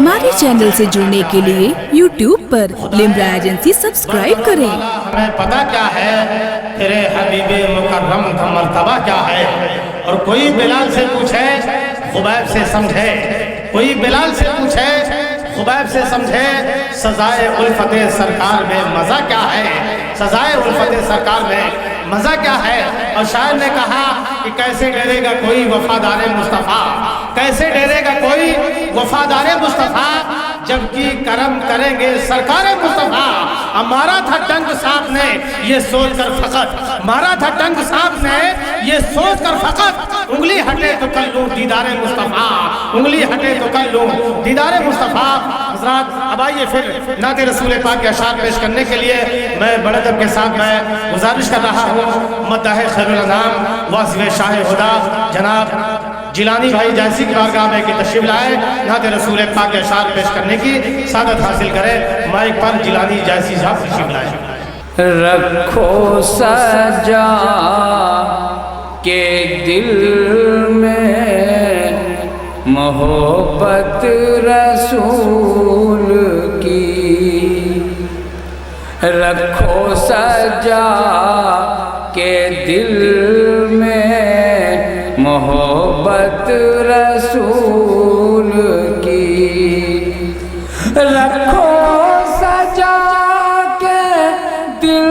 हमारे चैनल से जुड़ने के लिए YouTube पर लिम्रा एजेंसी सब्सक्राइब करें। हमें पता क्या है तेरे हबीबे मुकर्रम का मर्तबा क्या है। और कोई बिलाल से पूछे खुबैब से समझे, कोई बिलाल से पूछे खुबैब से समझे, सजाए उल्फते सरकार में मज़ा क्या है, सजाए उल्फते सरकार में मज़ा क्या है। और शायर ने कहा कि कैसे डरेगा कोई वफादार मुस्तफ़ा, कैसे डरेगा कोई वफादार मुस्तफ़ा, जबकि करम करेंगे सरकार मुस्तफ़ा। अब मारा था डंग साहब ने ये सोच कर फकत, मारा था डंग साहब ने ये सोच कर फकत, उंगली हटे तो कर लूं दीदारे मुस्तफ़ा, उंगली हटे तो कर लूं दीदारे मुस्तफ़ा। हज़रात अब आइए फिर नाते रसूल पाक के अशार पेश करने के लिए मैं बड़े अदब के साथ मैं गुजारिश कर रहा हूँ मद्दाह खैरुल अनाम वासिफ़ शाह हुदा जनाब जिलानी भाई जैसी की बारगाह में की तशरीफ लाए, नाते रसूल पाक के अशार पेश करने की सादत हासिल करें। माइक पर जिलानी जैसी साहब तशरीफ लाए। रखो सजा के दिल में मोहब्बत रसूल की, रखो सजा के दिल में मोहब्बत रसूल की, रखो सजा के दिल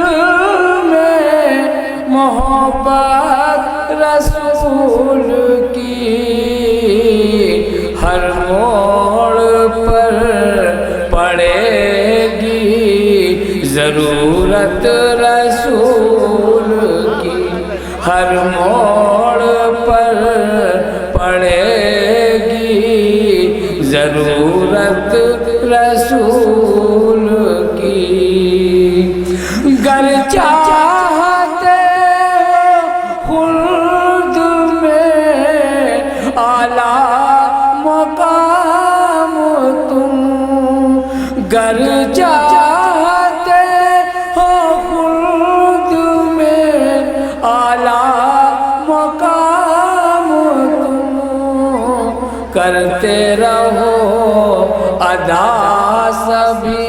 में मोहब्बत रसूल की। हर मोड़ पर पड़ेगी ज़रूरत रसूल की, हर मोड़ पर पड़ेगी ज़रूरत रसूल की। गर चाहते हो खुल्द में आला मकाम तुम, गर चाहते हो खुल्द में आला मकाम तुम, करते रहो अदा सभी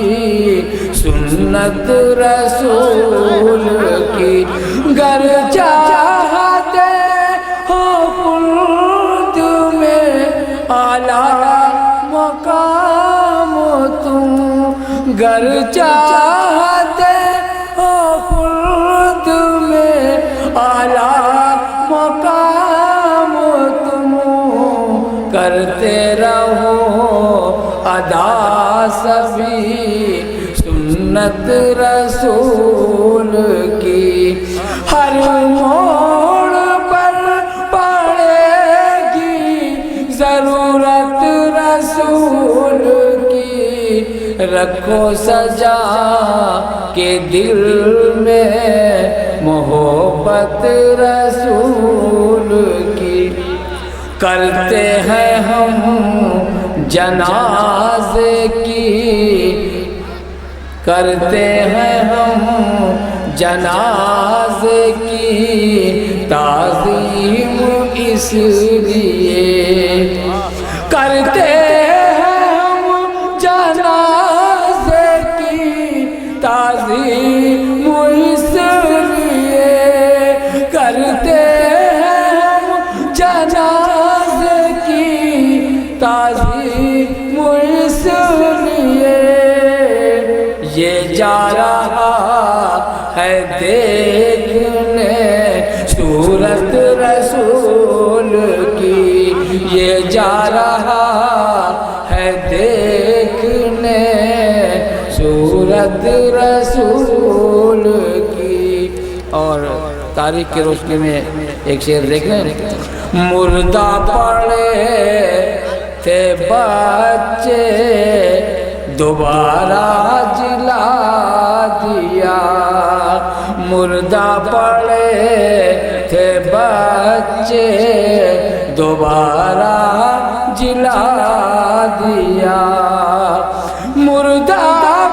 सुन्नत रसूल की। गर चाहते हो खुल्द में आला मकाम तुम, गर चाहते हो खुल्द में आला मकाम तुम, करते रहो अदा सभी सुन्नत रसूल की। हर मोड़ पर पड़ेगी ज़रूरत रसूल की, रखो सजा के दिल में मोहब्बत रसूल की। करते हैं हम जनाजे की, करते हैं हम जनाजे की ताज़ीम इसलिए, करते हैं हम जनाजे की ताज़ीम इसलिए, करते हैं हम जनाजे की ताज़ीम इसलिए। ये जा रहा है देखने सूरत रसूल की, ये जा रहा है देखने सूरत रसूल की। और तारीख के रोशनी में एक शेर देख लें। मुर्दा पड़े थे बच्चे दोबारा जिला दिया, मुर्दा पड़े थे बच्चे दोबारा जिला दिया, मुर्दा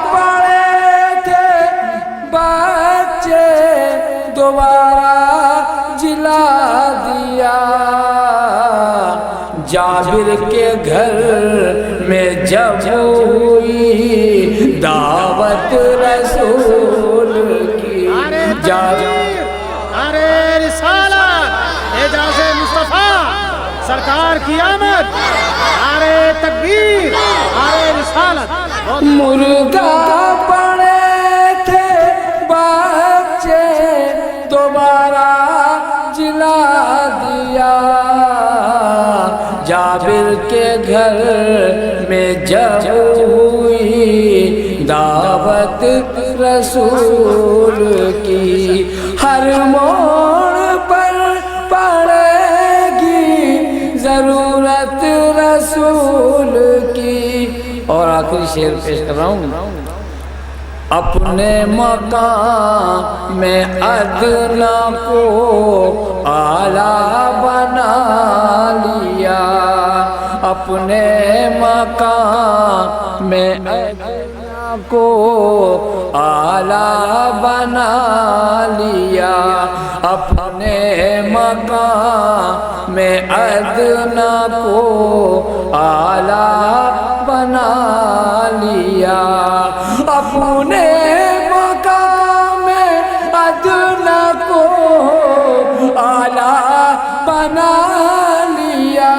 पड़े थे बच्चे दोबारा जिला दिया। जाबिर के घर में جب ہوئی دعوت رسول کی ارے رسالت اعجاز مصطفیٰ سرکار کی آمد، ارے تکبیر، ارے رسالت۔ مردہ پڑے تھے بچے دوبارہ جلا دیا، جابر کے گھر میں جب ہوئی دعوت رسول کی، ہر موڑ پر پڑے گی ضرورت رسول کی۔ اور آخری شعر پیش کر رہا ہوں۔ اپنے مقام میں ادنا کو اعلیٰ بنا لیا، اپنے مقام میں ادنا کو اعلیٰ بنا لیا، اپنے مقام میں ادنا کو اعلیٰ بنا لیا، اپنے مقام میں ادنا کو اعلیٰ بنا لیا،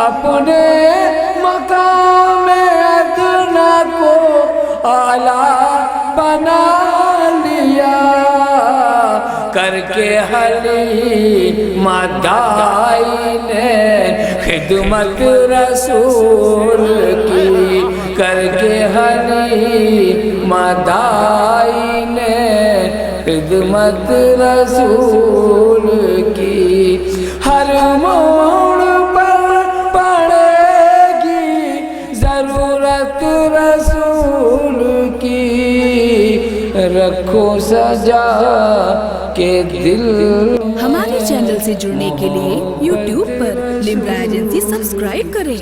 اپنے مقام میں ادنا کو اعلیٰ بنا لیا، کر کے حلیم دائی نے خدمت رسول کی، کر کے حلیم دائی نے خدمت رسول کی، ہر موڑ پر پڑے گی ضرورت رسول کی، رکھو سجا کے دل۔ ہمارے چینل سے جڑنے کے لیے YouTube پر لمرا ایجنسی سبسکرائب کریں۔